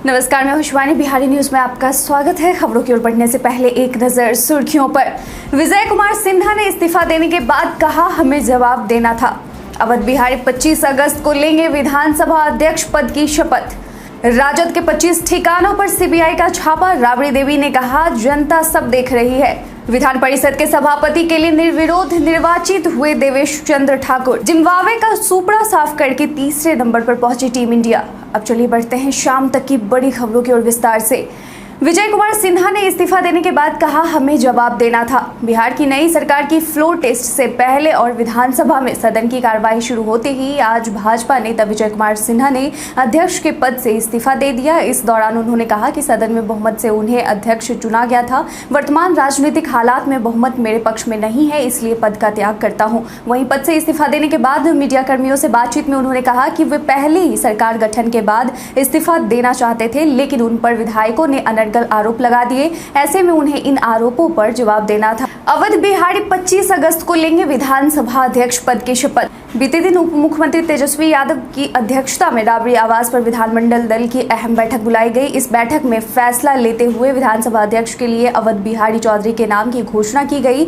नमस्कार, मैं शिवानी। बिहारी न्यूज में आपका स्वागत है। खबरों की ओर बढ़ने से पहले एक नजर सुर्खियों पर। विजय कुमार सिन्हा ने इस्तीफा देने के बाद कहा, हमें जवाब देना था। अवध बिहारी 25 अगस्त को लेंगे विधानसभा अध्यक्ष पद की शपथ। राजद के 25 ठिकानों पर सीबीआई का छापा। राबड़ी देवी ने कहा, जनता सब देख रही है। विधान परिषद के सभापति के लिए निर्विरोध निर्वाचित हुए देवेश चंद्र ठाकुर। जिम्बाब्वे का सुपड़ा साफ करके तीसरे नंबर पर पहुंची टीम इंडिया। अब चलिए बढ़ते हैं शाम तक की बड़ी खबरों की ओर विस्तार से। विजय कुमार सिन्हा ने इस्तीफा देने के बाद कहा, हमें जवाब देना था। बिहार की नई सरकार की फ्लोर टेस्ट से पहले और विधानसभा में सदन की कार्यवाही शुरू होते ही आज भाजपा नेता विजय कुमार सिन्हा ने अध्यक्ष के पद से इस्तीफा दे दिया। इस दौरान उन्होंने कहा कि सदन में बहुमत से उन्हें अध्यक्ष चुना गया था। वर्तमान राजनीतिक हालात में बहुमत मेरे पक्ष में नहीं है, इसलिए पद का त्याग करता हूं। वहीं पद से इस्तीफा देने के बाद मीडिया कर्मियों से बातचीत में उन्होंने कहा कि वे पहले ही सरकार गठन के बाद इस्तीफा देना चाहते थे, लेकिन उन पर विधायकों ने अनर्गल आरोप लगा दिए। ऐसे में उन्हें इन आरोपों पर जवाब देना था। अवध बिहारी 25 अगस्त को लेंगे विधानसभा अध्यक्ष पद की शपथ। बीते दिन उप मुख्यमंत्री तेजस्वी यादव की अध्यक्षता में राबड़ी आवास पर विधानमंडल दल की अहम बैठक बुलाई गई। इस बैठक में फैसला लेते हुए विधानसभा अध्यक्ष के लिए अवध बिहारी चौधरी के नाम की घोषणा की गई।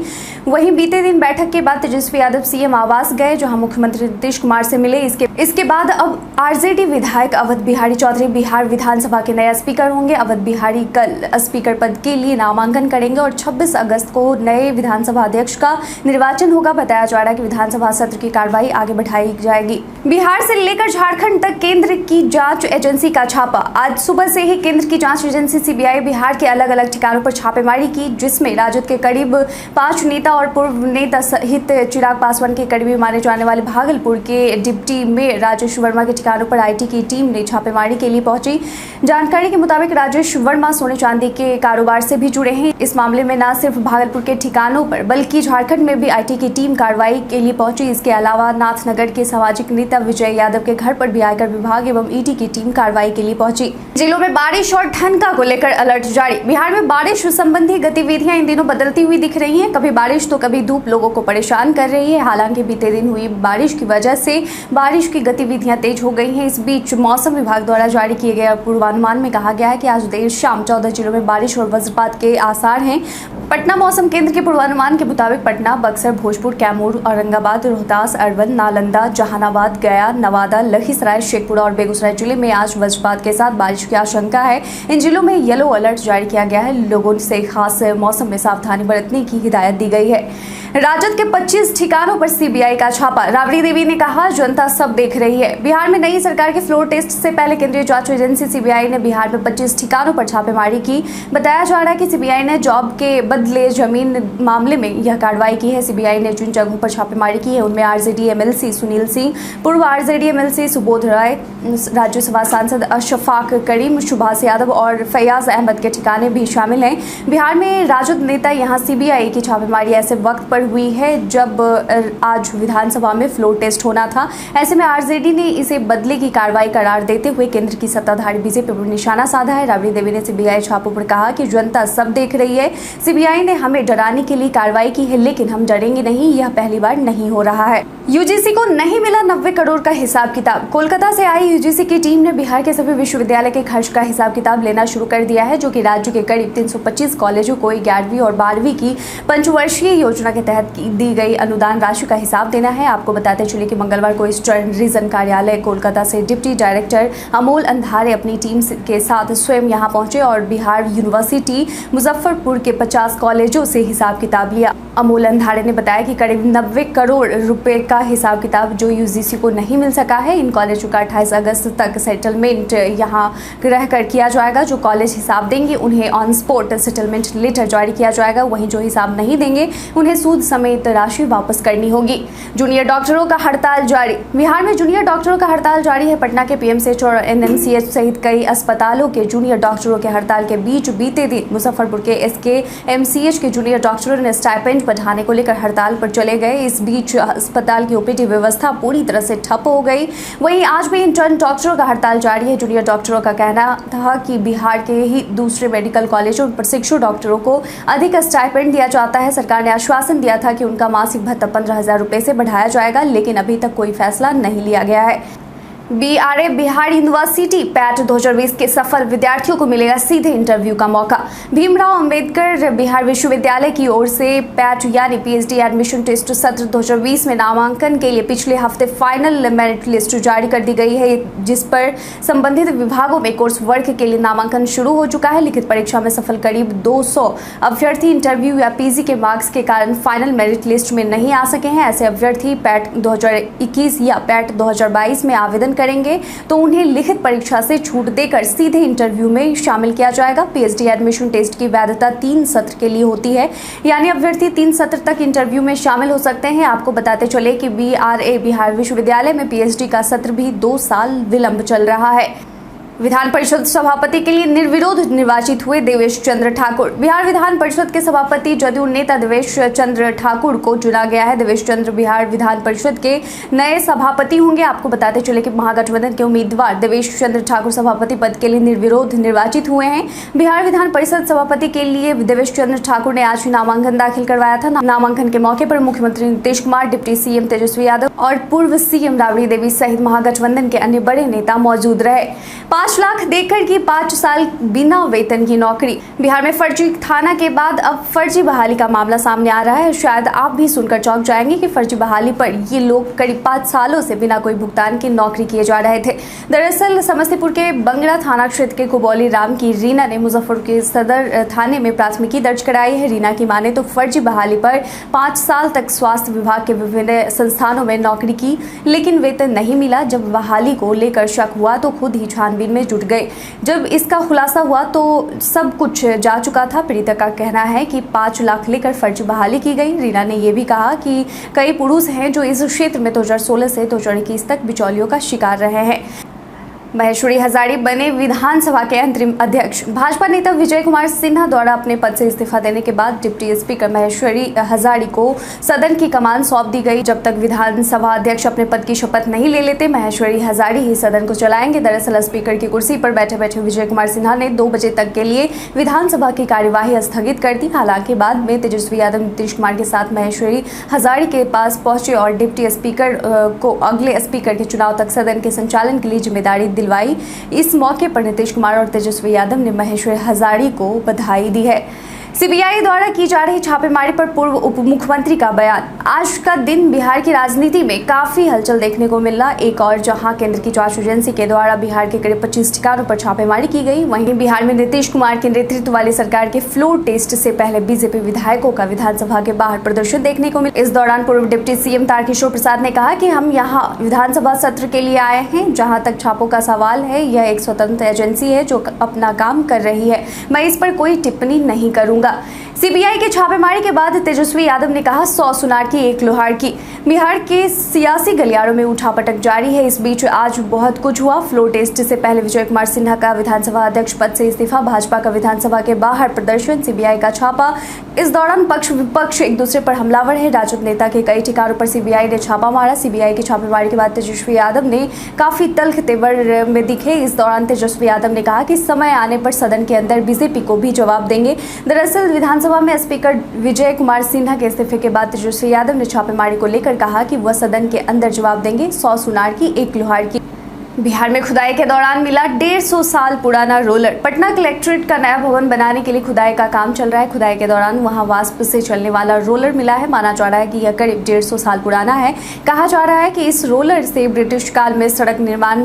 वहीं बीते दिन बैठक के बाद तेजस्वी यादव सीएम आवास गए, जहां मुख्यमंत्री नीतीश कुमार से मिले। इसके बाद अब आरजेडी विधायक अवध बिहारी चौधरी बिहार विधानसभा के नए स्पीकर होंगे। अवध बिहारी कल स्पीकर पद के लिए नामांकन करेंगे और 26 अगस्त को नए विधानसभा अध्यक्ष का निर्वाचन होगा। बताया जा रहा है कि विधानसभा सत्र की कार्रवाई आगे बढ़ाई जाएगी। बिहार से लेकर झारखंड तक केंद्र की जांच एजेंसी का छापा। आज सुबह से ही केंद्र की जांच एजेंसी सीबीआई बिहार के अलग अलग ठिकानों पर छापेमारी की, जिसमें राजद के करीब 5 नेता और पूर्व नेता सहित चिराग पासवान के करीबी माने जाने वाले भागलपुर के डिप्टी मेयर राजेश वर्मा के ठिकानों पर आईटी की टीम ने छापेमारी के लिए पहुंची। जानकारी के मुताबिक राजेश वर्मा सोने चांदी के कारोबार से भी जुड़े हैं। इस मामले में न सिर्फ भागलपुर के ठिकानों पर बल्कि झारखंड में भी आईटी की टीम कार्रवाई के लिए पहुंची। इसके अलावा नाथनगर के सामाजिक नेता विजय यादव के घर पर भी आयकर विभाग एवं ईडी की टीम कार्रवाई के लिए पहुंची। जिलों में बारिश और ठनका को लेकर अलर्ट जारी। बिहार में बारिश संबंधी गतिविधियां इन दिनों बदलती हुई दिख रही हैं। कभी बारिश तो कभी धूप लोगों को परेशान कर रही है। हालांकि बीते दिन हुई बारिश की वजह से बारिश की गतिविधियां तेज हो गई हैं। इस बीच मौसम विभाग द्वारा जारी किए गए पूर्वानुमान में कहा गया है कि आज देर शाम 14 जिलों में बारिश और वज्रपात के आसार हैं। पटना मौसम केंद्र के पूर्वानुमान के मुताबिक पटना, बक्सर, भोजपुर, कैमूर, औरंगाबाद, रोहतास, अरवल, नालंदा, जहानाबाद, गया, नवादा, लखीसराय, शेखपुरा और बेगूसराय जिले में आज वज्रपात के साथ बारिश की आशंका है। इन जिलों में येलो अलर्ट जारी किया गया है। लोगों से खास मौसम में सावधानी बरतने की हिदायत दी गई है। राजद के 25 ठिकानों पर सीबीआई का छापा। राबड़ी देवी ने कहा, जनता सब देख रही है। बिहार में नई सरकार के फ्लोर टेस्ट से पहले केंद्रीय जांच एजेंसी सीबीआई ने बिहार में 25 ठिकानों पर छापेमारी की। बताया जा रहा है कि सीबीआई ने जॉब के बदले जमीन मामले में यह कार्रवाई की है। सीबीआई ने जिन जगहों पर छापेमारी की है उनमें आरजेडी एमएलसी सुनील सिंह, पूर्व आरजेडी एमएलसी सुबोध राय, राज्यसभा सांसद अशफाक करीम, सुभाष यादव और फैयाज अहमद के ठिकाने भी शामिल हैं। बिहार में राजद नेता यहां सीबीआई की छापेमारी ऐसे वक्त पर हुई है जब आज विधानसभा में फ्लोर टेस्ट होना था। ऐसे में आरजेडी ने इसे बदले की कार्रवाई करार देते हुए केंद्र की सत्ताधारी बीजेपी पर निशाना साधा है। राबड़ी देवी ने सीबीआई छापों पर कहा कि जनता सब देख रही है। सीबीआई ने हमें डराने के लिए कार्रवाई की है, लेकिन हम डरेंगे नहीं। यह पहली बार नहीं हो रहा है। यूजीसी को नहीं मिला 90 करोड़ का हिसाब किताब। कोलकाता से आई यूजीसी की टीम ने बिहार के सभी विश्वविद्यालय के खर्च का हिसाब किताब लेना शुरू कर दिया है, जो कि राज्य के करीब 325 कॉलेजों को 11वीं और 12वीं की पंचवर्षीय योजना के तहत दी गई अनुदान राशि का हिसाब देना है। आपको बताते चले कि मंगलवार को ईस्टर्न रीजन कार्यालय कोलकाता से डिप्टी डायरेक्टर अमोल अंधारे अपनी टीम के साथ स्वयं यहां पहुंचे और बिहार यूनिवर्सिटी मुजफ्फरपुर के 50 कॉलेजों से हिसाब किताब लिया। अमोल अंधारे ने बताया कि करीब 90 करोड़ रुपए का हिसाब किताब जो यूजीसी को नहीं मिल सका है, इन कॉलेजों का 28 अगस्त तक सेटलमेंट यहां रहकर किया जाएगा। जो कॉलेज हिसाब देंगे उन्हें ऑन स्पॉट सेटलमेंट लेटर जारी किया जाएगा। वहीं जो हिसाब नहीं देंगे उन्हें सूद समेत राशि वापस करनी होगी। जूनियर डॉक्टरों का हड़ताल जारी। बिहार में जूनियर डॉक्टरों का हड़ताल जारी है। पटना के पीएमसीएच और एनएमसीएच सहित कई अस्पतालों के जूनियर डॉक्टरों के हड़ताल के बीच बीते दिन मुजफ्फरपुर के एसकेएमसीएच के जूनियर डॉक्टरों ने स्टाइपेंड बढ़ाने को लेकर हड़ताल पर चले गए। इस बीच अस्पताल की ओपीडी व्यवस्था पूरी तरह से ठप हो गई। वहीं आज भी इंटर्न डॉक्टरों का हड़ताल जारी है। जूनियर डॉक्टरों का कहना था कि बिहार के ही दूसरे मेडिकल कॉलेजों और प्रशिक्षु डॉक्टरों को अधिक स्टाइपेंड दिया जाता है। सरकार ने आश्वासन दिया था कि उनका मासिक भत्ता 15,000 रुपए से बढ़ाया जाएगा, लेकिन अभी तक कोई फैसला नहीं लिया गया है। BRA बिहार यूनिवर्सिटी पैट 2020 के सफल विद्यार्थियों को मिलेगा सीधे इंटरव्यू का मौका। भीमराव अंबेडकर बिहार विश्वविद्यालय की ओर से पैट यानी PhD एडमिशन टेस्ट सत्र 2020 में नामांकन के लिए पिछले हफ्ते फाइनल मेरिट लिस्ट जारी कर दी गई है, जिस पर संबंधित विभागों में कोर्स वर्ग के लिए नामांकन शुरू हो चुका है। लिखित परीक्षा में सफल करीब 200 अभ्यर्थी इंटरव्यू या PG के मार्क्स के कारण फाइनल मेरिट लिस्ट में नहीं आ सके हैं। ऐसे अभ्यर्थी पैट 2021 या पैट 2022 में आवेदन करेंगे तो उन्हें लिखित परीक्षा से छूट देकर सीधे इंटरव्यू में शामिल किया जाएगा। PhD एडमिशन टेस्ट की वैधता 3 सत्र के लिए होती है, यानी अभ्यर्थी 3 सत्र तक इंटरव्यू में शामिल हो सकते हैं। आपको बताते चले कि BRA बिहार विश्वविद्यालय में PhD का सत्र भी 2 साल विलंब चल रहा है। विधान परिषद सभापति के लिए निर्विरोध निर्वाचित हुए देवेश चंद्र ठाकुर। बिहार विधान परिषद के सभापति जदयू नेता देवेश चंद्र ठाकुर को चुना गया है। देवेश चंद्र बिहार विधान परिषद के नए सभापति होंगे। आपको बताते चले कि महागठबंधन के उम्मीदवार देवेश चंद्र ठाकुर सभापति पद के लिए निर्विरोध निर्वाचित हुए हैं। बिहार विधान परिषद सभापति के लिए देवेश चंद्र ठाकुर ने आज नामांकन दाखिल करवाया था। नामांकन के मौके पर मुख्यमंत्री नीतीश कुमार, डिप्टी CM तेजस्वी यादव और पूर्व CM राबड़ी देवी सहित महागठबंधन के अन्य बड़े नेता मौजूद रहे। 5 लाख देकर की 5 साल बिना वेतन की नौकरी। बिहार में फर्जी थाना के बाद अब फर्जी बहाली का मामला सामने आ रहा है। शायद आप भी सुनकर चौंक जाएंगे कि फर्जी बहाली पर ये लोग करीब 5 सालों से बिना कोई भुगतान की नौकरी किए जा रहे थे। दरअसल समस्तीपुर के बंगड़ा थाना क्षेत्र के कुबौली राम की रीना ने मुजफ्फरपुर के सदर थाने में प्राथमिकी दर्ज कराई है। रीना की माने तो फर्जी बहाली पर 5 साल तक स्वास्थ्य विभाग के विभिन्न संस्थानों में नौकरी की, लेकिन वेतन नहीं मिला। जब बहाली को लेकर शक हुआ तो खुद ही छानबीन में जुट गए। जब इसका खुलासा हुआ तो सब कुछ जा चुका था। पीड़िता का कहना है कि 5 लाख लेकर फर्जी बहाली की गई। रीना ने यह भी कहा कि कई पुरुष हैं जो इस क्षेत्र में 2016 से 2021 तक बिचौलियों का शिकार रहे हैं। महेश्वरी हजारी बने विधानसभा के अंतरिम अध्यक्ष। भाजपा नेता विजय कुमार सिन्हा द्वारा अपने पद से इस्तीफा देने के बाद डिप्टी स्पीकर महेश्वरी हजारी को सदन की कमान सौंप दी गई। जब तक विधानसभा अध्यक्ष अपने पद की शपथ नहीं ले लेते, महेश्वरी हजारी ही सदन को चलाएंगे। दरअसल स्पीकर की कुर्सी पर बैठे बैठे विजय कुमार सिन्हा ने 2 बजे तक के लिए विधानसभा की कार्यवाही स्थगित कर दी। हालांकि बाद में तेजस्वी यादव नीतीश कुमार के साथ महेश्वरी हजारी के पास पहुंचे और डिप्टी स्पीकर को अगले स्पीकर के चुनाव तक सदन के संचालन के लिए जिम्मेदारी दिलवाई। इस मौके पर नीतीश कुमार और तेजस्वी यादव ने महेश्वरी हजारी को बधाई दी है। CBI द्वारा की जा रही छापेमारी पर पूर्व उप मुख्यमंत्री का बयान। आज का दिन बिहार की राजनीति में काफी हलचल देखने को मिला। एक और जहां केंद्र की जांच एजेंसी के द्वारा बिहार के करीब 25 ठिकानों पर छापेमारी की गई, वहीं बिहार में नीतीश कुमार के नेतृत्व वाली सरकार के फ्लोर टेस्ट से पहले बीजेपी विधायकों का विधानसभा के बाहर प्रदर्शन देखने को मिला। इस दौरान पूर्व डिप्टी CM तारकिशोर प्रसाद ने कहा कि हम यहाँ विधानसभा सत्र के लिए आए हैं। जहाँ तक छापों का सवाल है, यह एक स्वतंत्र एजेंसी है जो अपना काम कर रही है। मैं इस पर कोई टिप्पणी नहीं करूंगा। CBI के छापेमारी के बाद तेजस्वी यादव ने कहा 100 सुनार की 1 लोहार की। बिहार के सियासी गलियारों में उठापटक जारी है। इस बीच आज बहुत कुछ हुआ। फ्लोर टेस्ट से पहले विजय कुमार सिन्हा का विधानसभा अध्यक्ष पद से इस्तीफा, भाजपा का विधानसभा के बाहर प्रदर्शन, CBI का छापा। इस दौरान पक्ष विपक्ष एक दूसरे पर हमलावर है। राजद नेता के कई ठिकानों पर CBI ने छापा मारा। CBI की छापेमारी के बाद तेजस्वी यादव ने काफी तल्ख तेवर में दिखे। इस दौरान तेजस्वी यादव ने कहा कि समय आने पर सदन के अंदर बीजेपी को भी जवाब देंगे। दरअसल विधानसभा में स्पीकर विजय कुमार सिन्हा के इस्तीफे के बाद तेजस्वी यादव ने छापेमारी को लेकर कहा कि वह सदन के अंदर जवाब देंगे। 100 सुनार की 1 लोहार की। बिहार में खुदाई के दौरान मिला 150 साल पुराना रोलर। पटना कलेक्ट्रेट का नया भवन बनाने के लिए खुदाई का काम चल रहा है। खुदाई के दौरान वहां वाष्प से चलने वाला रोलर मिला है। माना जा रहा है कि यह करीब 150 साल पुराना है। कहा जा रहा है कि इस रोलर से ब्रिटिश काल में सड़क निर्माण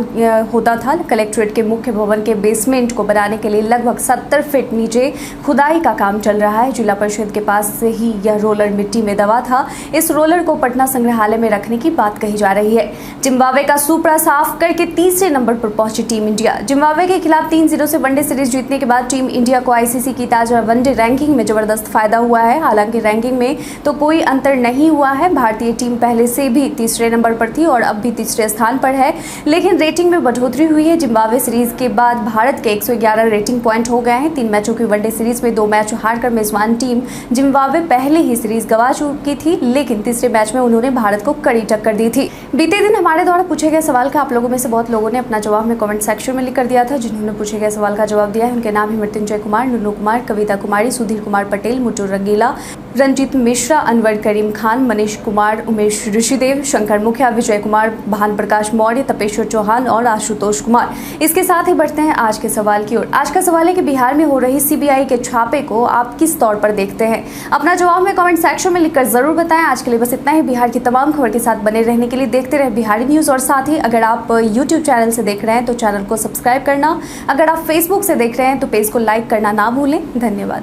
होता था। कलेक्ट्रेट के मुख्य भवन के बेसमेंट को बनाने के लिए लगभग 70 फीट नीचे खुदाई का काम चल रहा है। जिला परिषद के पास से ही यह रोलर मिट्टी में दबा था। इस रोलर को पटना संग्रहालय में रखने की बात कही जा रही है। जिम्बाब्वे का सुपड़ा साफ करके तीसरे नंबर पर पहुंची टीम इंडिया। जिम्बाब्वे के खिलाफ 3-0 से वनडे सीरीज जीतने के बाद टीम इंडिया को ICC की ताजा वनडे रैंकिंग में जबरदस्त फायदा हुआ है। हालांकि रैंकिंग में तो कोई अंतर नहीं हुआ है। भारतीय टीम पहले से भी तीसरे नंबर पर थी और अब भी तीसरे स्थान पर है, लेकिन रेटिंग में बढ़ोतरी हुई है। जिम्बाब्वे सीरीज के बाद भारत के 111 रेटिंग पॉइंट हो गए हैं। 3 मैचों की वनडे सीरीज में 2 मैच हारकर मेजबान टीम जिम्बाब्वे पहले ही सीरीज गंवा चुकी थी, लेकिन तीसरे मैच में उन्होंने भारत को कड़ी टक्कर दी थी। बीते दिन हमारे द्वारा पूछे गए सवाल का आप लोगों में से बहुत लोगों ने अपना जवाब में कमेंट सेक्शन में लिख कर दिया था। जिन्होंने पूछे गए सवाल का जवाब दिया है उनके नाम है मृत्युंजय कुमार, नुनू कुमार, कविता कुमारी, सुधीर कुमार पटेल, मुटुर रंगीला, रंजीत मिश्रा, अनवर करीम खान, मनीष कुमार, उमेश ऋषिदेव, शंकर मुखिया, विजय कुमार, भान प्रकाश मौर्य, तपेश्वर चौहान और आशुतोष कुमार। इसके साथ ही बढ़ते हैं आज के सवाल की ओर। आज का सवाल है कि बिहार में हो रही सीबीआई के छापे को आप किस तौर पर देखते हैं? अपना जवाब में कमेंट सेक्शन में लिखकर जरूर बताएं। आज के लिए बस इतना ही। बिहार की तमाम खबर के साथ बने रहने के लिए देखते रहे बिहारी न्यूज। और साथ ही अगर आप यूट्यूब चैनल से देख रहे हैं तो चैनल को सब्सक्राइब करना, अगर आप फेसबुक से देख रहे हैं तो पेज को लाइक करना ना भूलें। धन्यवाद।